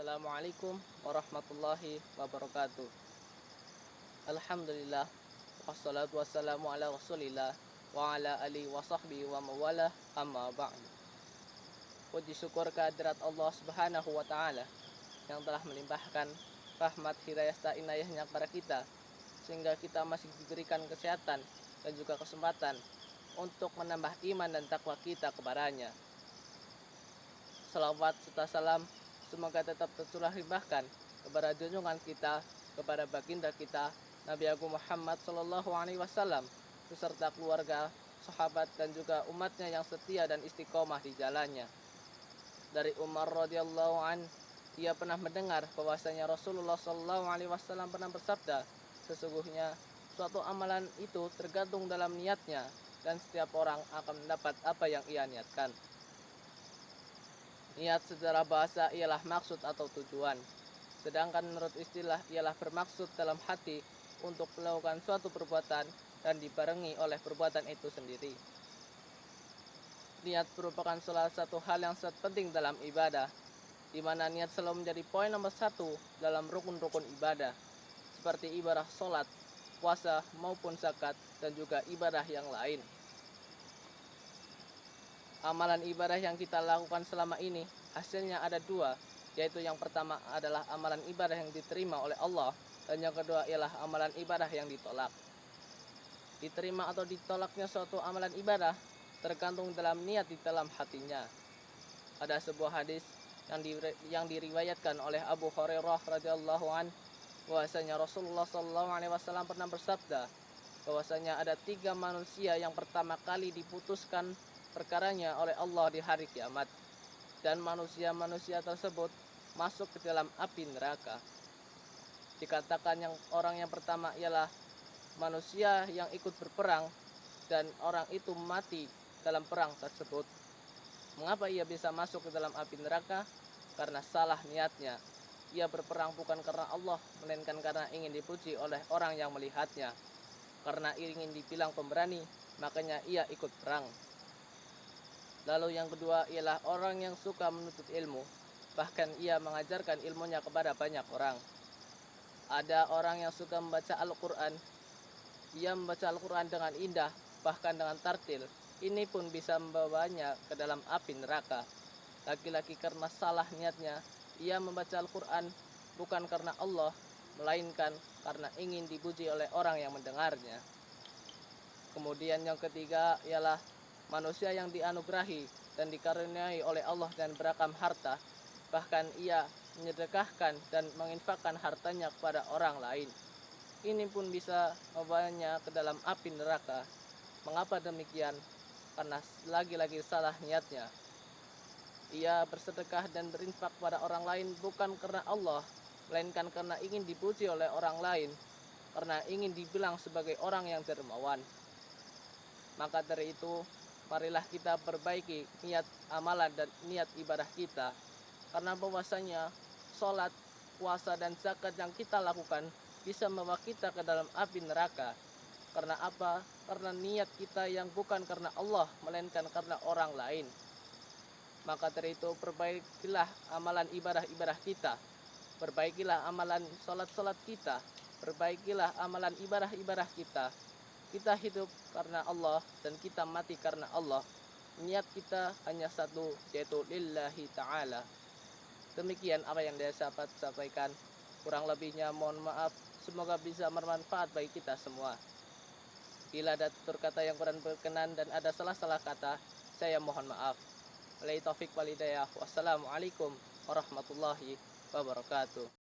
Assalamualaikum warahmatullahi wabarakatuh. Alhamdulillah, wassalatu wassalamu ala rasulillah wa ala alihi wa sahbihi wa mawalah, amma ba'du. Puji syukur kehadirat Allah subhanahu wa ta'ala yang telah melimpahkan rahmat hidayah serta inayahnya kepada kita, sehingga kita masih diberikan kesehatan dan juga kesempatan untuk menambah iman dan takwa kita kepadanya. Salawat serta salam semoga tetap tercurah limpahkan kepada junjungan kita, kepada baginda kita Nabi Agung Muhammad Sallallahu Alaihi Wasallam beserta keluarga, sahabat dan juga umatnya yang setia dan istiqomah di jalannya. Dari Umar radhiyallahu an, ia pernah mendengar bahwasanya Rasulullah Sallallahu Alaihi Wasallam pernah bersabda, sesungguhnya suatu amalan itu tergantung dalam niatnya dan setiap orang akan mendapat apa yang ia niatkan. Niat secara bahasa ialah maksud atau tujuan, sedangkan menurut istilah ialah bermaksud dalam hati untuk melakukan suatu perbuatan dan dibarengi oleh perbuatan itu sendiri. Niat merupakan salah satu hal yang sangat penting dalam ibadah, di mana niat selalu menjadi poin nomor 1 dalam rukun-rukun ibadah, seperti ibadah sholat, puasa maupun zakat dan juga ibadah yang lain. Amalan ibadah yang kita lakukan selama ini hasilnya ada dua, yaitu yang pertama adalah amalan ibadah yang diterima oleh Allah, dan yang kedua ialah amalan ibadah yang ditolak. Diterima atau ditolaknya suatu amalan ibadah tergantung dalam niat di dalam hatinya. Ada sebuah hadis yang diriwayatkan oleh Abu Hurairah radhiyallahu an, bahwasanya Rasulullah sallallahu alaihi wasallam pernah bersabda bahwasanya ada 3 manusia yang pertama kali diputuskan perkaranya oleh Allah di hari kiamat, dan manusia-manusia tersebut masuk ke dalam api neraka. Dikatakan orang yang pertama ialah manusia yang ikut berperang dan orang itu mati dalam perang tersebut. Mengapa ia bisa masuk ke dalam api neraka? Karena salah niatnya. Ia berperang bukan karena Allah, melainkan karena ingin dipuji oleh orang yang melihatnya. Karena ingin dibilang pemberani, makanya ia ikut perang. Lalu yang kedua ialah orang yang suka menuntut ilmu, bahkan ia mengajarkan ilmunya kepada banyak orang. Ada orang yang suka membaca Al-Quran, ia membaca Al-Quran dengan indah, bahkan dengan tartil. Ini pun bisa membawanya ke dalam api neraka. Lagi-lagi karena salah niatnya, ia membaca Al-Quran bukan karena Allah, melainkan karena ingin dipuji oleh orang yang mendengarnya. Kemudian yang ketiga ialah manusia yang dianugerahi dan dikaruniai oleh Allah dan beragam harta, bahkan ia menyedekahkan dan menginfakkan hartanya kepada orang lain. Ini pun bisa membawanya ke dalam api neraka. Mengapa demikian? Karena lagi-lagi salah niatnya. Ia bersedekah dan berinfak pada orang lain bukan karena Allah, melainkan karena ingin dipuji oleh orang lain, karena ingin dibilang sebagai orang yang dermawan. Maka dari itu, marilah kita perbaiki niat amalan dan niat ibadah kita, karena bahwasanya sholat, puasa dan zakat yang kita lakukan bisa membawa kita ke dalam api neraka. Karena apa? Karena niat kita yang bukan karena Allah, melainkan karena orang lain. Maka dari itu perbaikilah amalan ibadah-ibadah kita, perbaikilah amalan sholat-sholat kita, perbaikilah amalan ibadah-ibadah kita. Kita hidup karena Allah dan kita mati karena Allah. Niat kita hanya satu, yaitu lillahi ta'ala. Demikian apa yang saya sampaikan. Kurang lebihnya mohon maaf. Semoga bisa bermanfaat bagi kita semua. Bila ada tutur kata yang kurang berkenan dan ada salah-salah kata, saya mohon maaf. Wabillahi taufik wal hidayah. Wassalamualaikum warahmatullahi wabarakatuh.